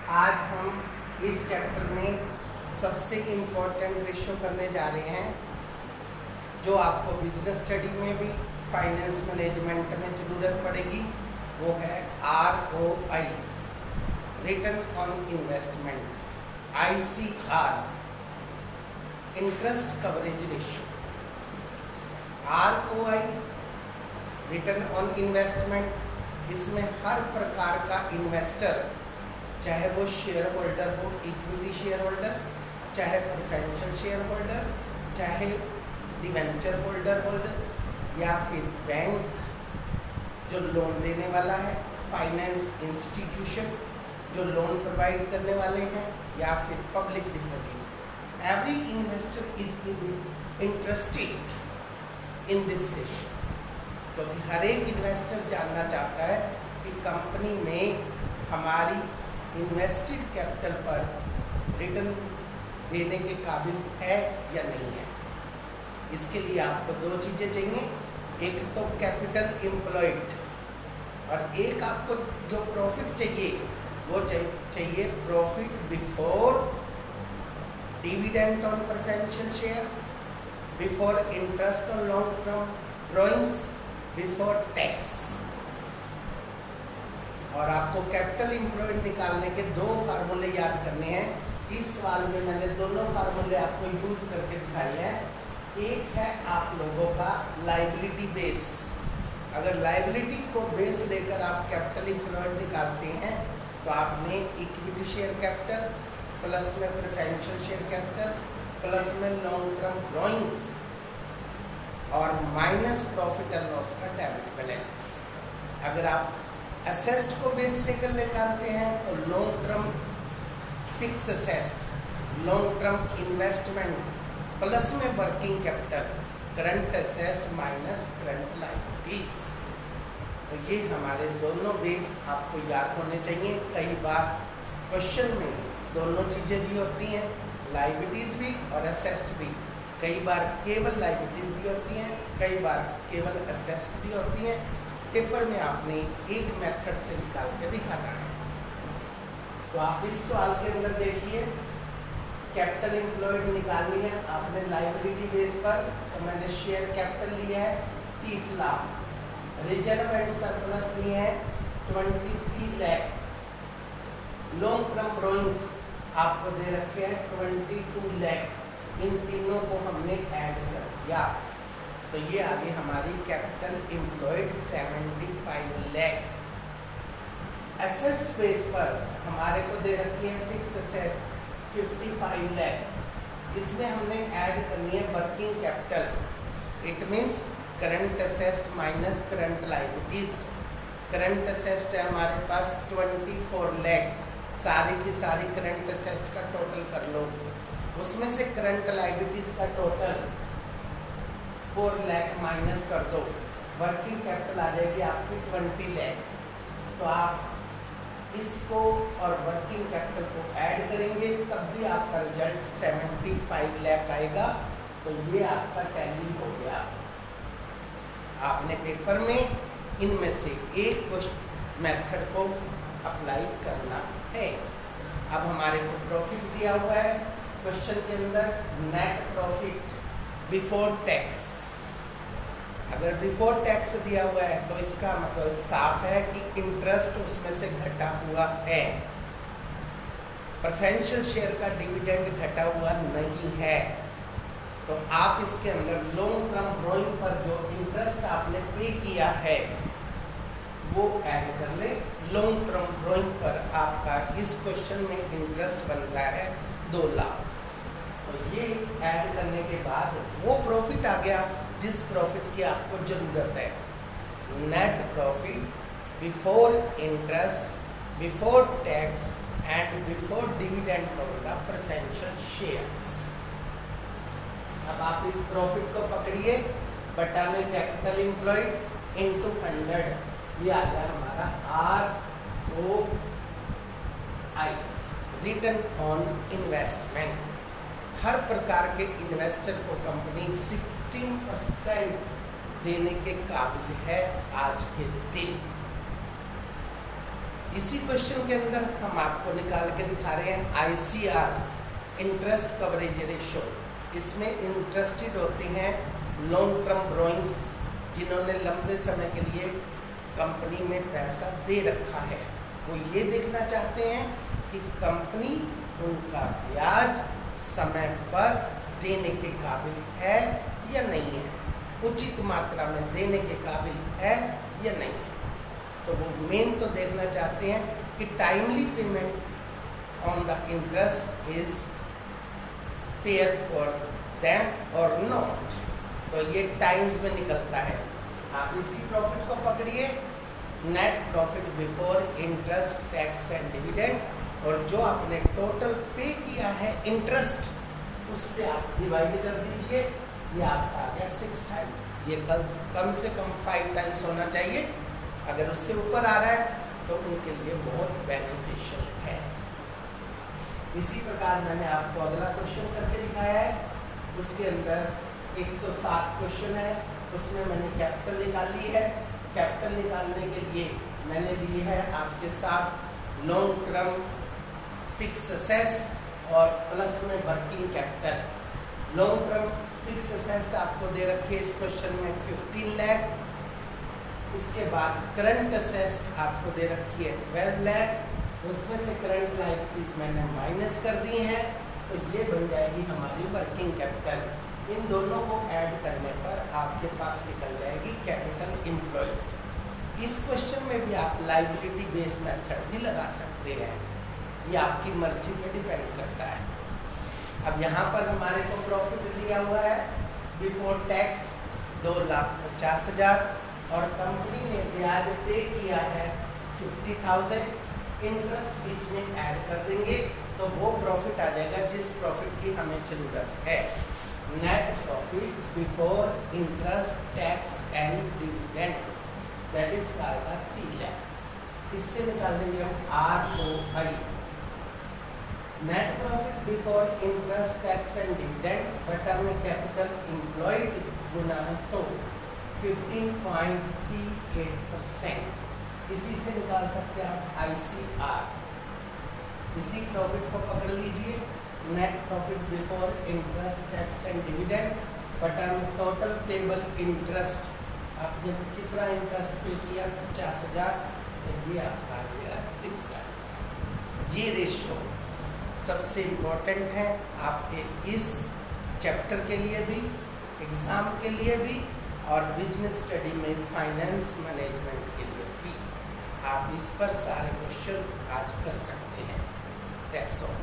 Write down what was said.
आज हम इस चैप्टर में सबसे इम्पोर्टेंट रेशियो करने जा रहे हैं जो आपको बिजनेस स्टडी में भी फाइनेंस मैनेजमेंट में ज़रूरत पड़ेगी। वो है ROI, return on investment, ICR, interest coverage ratio. ROI, return on investment, इसमें हर प्रकार का इन्वेस्टर, चाहे वो शेयर होल्डर हो, इक्विटी शेयर होल्डर, चाहे प्रेफरेंशियल शेयर होल्डर, चाहे डिवेंचर होल्डर या फिर बैंक जो लोन देने वाला है, फाइनेंस इंस्टीट्यूशन जो लोन प्रोवाइड करने वाले हैं, या फिर public deposit, every investor is interested in this ratio, क्योंकि हर एक इन्वेस्टर जानना चाहता है कि कंपनी में हमारी इन्वेस्टेड कैपिटल पर रिटर्न देने के काबिल है या नहीं है। इसके लिए आपको दो चीज़ें चाहिए, एक तो कैपिटल एम्प्लॉयड और एक आपको जो प्रॉफिट चाहिए वो चाहिए profit before dividend on preferential share, before interest on long term drawings, before tax. और आपको कैपिटल एम्प्लॉयड निकालने के दो फार्मूले याद करने हैं। इस सवाल में मैंने दोनों फार्मूले आपको यूज करके दिखाए हैं। एक है आप लोगों का लायबिलिटी बेस, अगर लायबिलिटी को बेस लेकर आप कैपिटल एम्प्लॉयड निकालते हैं तो आपने इक्विटी शेयर कैपिटल प्लस में प्रेफरेंशियल शेयर कैपिटल प्लस में लॉन्ग टर्म ड्रॉइंग्स और माइनस प्रॉफिट एंड लॉस का डेबिट बैलेंस। अगर आप असेस्ट को बेस लेकर निकालते हैं तो long term fix asset, long term investment plus में working capital, current asset minus current liabilities. तो ये हमारे दोनों बेस आपको याद होने चाहिए। कई बार क्वेश्चन में दोनों चीज़ें दी होती हैं, लायबिलिटीज भी और असेस्ट भी। कई बार केवल लायबिलिटीज दी होती हैं, कई बार केवल असेस्ट दी होती हैं। पेपर में आपने एक मेथड से निकाल के दिखाना है। तो आप इस सवाल के अंदर देखिए, कैपिटल एम्प्लॉयड निकालनी है आपने लायबिलिटी बेस पर, तो मैंने शेयर कैपिटल लिया है 30 लाख, रिजर्व एंड सरप्लस लिए है 23 लाख, लॉन्ग टर्म ड्रॉइंग्स आपको दे रखे हैं 22 लाख। इन तीनों को हमने ऐड कर दिया तो ये आ गई हमारी capital employed 75 lakh. Assets base पर हमारे को दे रखी है फिक्स एसेस्ट 55 लाख। इसमें हमने ऐड करनी है working capital, it means current assets minus current liabilities. Current assets है हमारे पास 24 लाख, सारी की सारी करंट एसेस्ट का टोटल कर लो, उसमें से करंट लायबिलिटीज का टोटल 4 लाख माइनस कर दो, वर्किंग कैपिटल आ जाएगी आपकी 20 लाख। तो आप इसको और वर्किंग कैपिटल को ऐड करेंगे तब भी आपका रिजल्ट 75 लाख आएगा। तो ये आपका टैली हो गया। आपने पेपर में इनमें से एक मेथड को अप्लाई करना है। अब हमारे को प्रॉफिट दिया हुआ है क्वेश्चन के अंदर, नेट प्रॉफिट बिफोर टैक्स। अगर बिफोर टैक्स दिया हुआ है तो इसका मतलब साफ है कि इंटरेस्ट उसमें से घटा हुआ है। प्रेफरेंशियल शेयर का डिविडेंड घटा हुआ नहीं है। तो आप इसके अंदर लॉन्ग टर्म ड्रॉइंग पर जो इंटरेस्ट आपने पे किया है वो ऐड कर ले। लॉन्ग टर्म ड्रॉइंग पर आपका इस क्वेश्चन में इंटरेस्ट बनता है 2 लाख। तो ये ऐड करने के बाद वो प्रॉफिट आ गया जिस प्रॉफिट की आपको जरूरत है। Net profit before interest, before tax and before dividend of the preferential shares. अब आप इस प्रॉफिट को पकड़िए, बटा में कैपिटल एम्प्लॉयड इनटू 100, ये आ गया हमारा ROI, रिटर्न ऑन इन्वेस्टमेंट। हर प्रकार के इन्वेस्टर को कंपनी 16% देने के काबिल है आज के दिन। इसी क्वेश्चन के अंदर हम आपको निकाल के दिखा रहे हैं ICR, इंटरेस्ट कवरेज रेशो। इसमें इंटरेस्टेड होते हैं लॉन्ग टर्म बोरोइंग्स, जिन्होंने लंबे समय के लिए कंपनी में पैसा दे रखा है। वो ये देखना चाहते हैं कि कंपनी उनका ब्याज समय पर देने के काबिल है या नहीं है, उचित मात्रा में देने के काबिल है या नहीं है। तो वो मेन तो देखना चाहते हैं कि timely payment on the interest is fair for them और नॉट। तो ये टाइम्स में निकलता है। आप इसी प्रॉफिट को पकड़िए, net profit before interest tax and dividend, और जो आपने टोटल पे किया है इंटरेस्ट, उससे आप डिवाइड कर दीजिए। ये आपका आ गया 6 टाइम्स। ये कम से कम 5 टाइम्स होना चाहिए। अगर उससे ऊपर आ रहा है तो उनके लिए बहुत बेनिफिशियल है। इसी प्रकार मैंने आपको अगला क्वेश्चन करके दिखाया है। उसके अंदर 107 क्वेश्चन है, उसमें मैंने कैपिटल निकाली है। कैपिटल निकालने के लिए मैंने दी है आपके साथ लॉन्ग टर्म फिक्स असेट्स और प्लस में working capital. Long term fix assets आपको दे रखी है इस क्वेश्चन में 15 लाख। इसके बाद करंट असेट्स आपको दे रखी है 12 लाख। उसमें से करंट लायबिलिटीज मैंने माइनस कर दी हैं, तो ये बन जाएगी हमारी वर्किंग कैपिटल। इन दोनों को ऐड करने पर आपके पास निकल जाएगी कैपिटल एम्प्लॉयड। इस क्वेश्चन में भी आप लायबिलिटी बेस्ड मेथड भी लगा सकते हैं, ये आपकी मर्जी पे डिपेंड करता है। अब यहाँ पर हमारे को प्रॉफिट दिया हुआ है बिफोर टैक्स 2,50,000 और कंपनी ने ब्याज पे किया है 50,000। इंटरेस्ट बीच में ऐड कर देंगे तो वो प्रॉफिट आ जाएगा जिस प्रॉफिट की हमें जरूरत है। Net profit before interest tax and dividend, that is called 3 lakh. इससे निकाल देंगे हम ROI, net profit before interest tax and dividend बटा में कैपिटल एम्प्लॉयड गुना 100, 15.38%। इसी से निकाल सकते हैं आप ICR। इसी प्रॉफिट को पकड़ लीजिए, net profit before interest tax and dividend बटा में टोटल पेबल इंटरेस्ट। आपने कितना इंटरेस्ट पे किया 50,000, तो ये आपका आ गया 6 टाइम्स। ये रेशियो सबसे इम्पोर्टेंट है आपके इस चैप्टर के लिए भी, एग्ज़ाम के लिए भी और बिजनेस स्टडी में फाइनेंस मैनेजमेंट के लिए भी। आप इस पर सारे क्वेश्चन आज कर सकते हैं। That's all.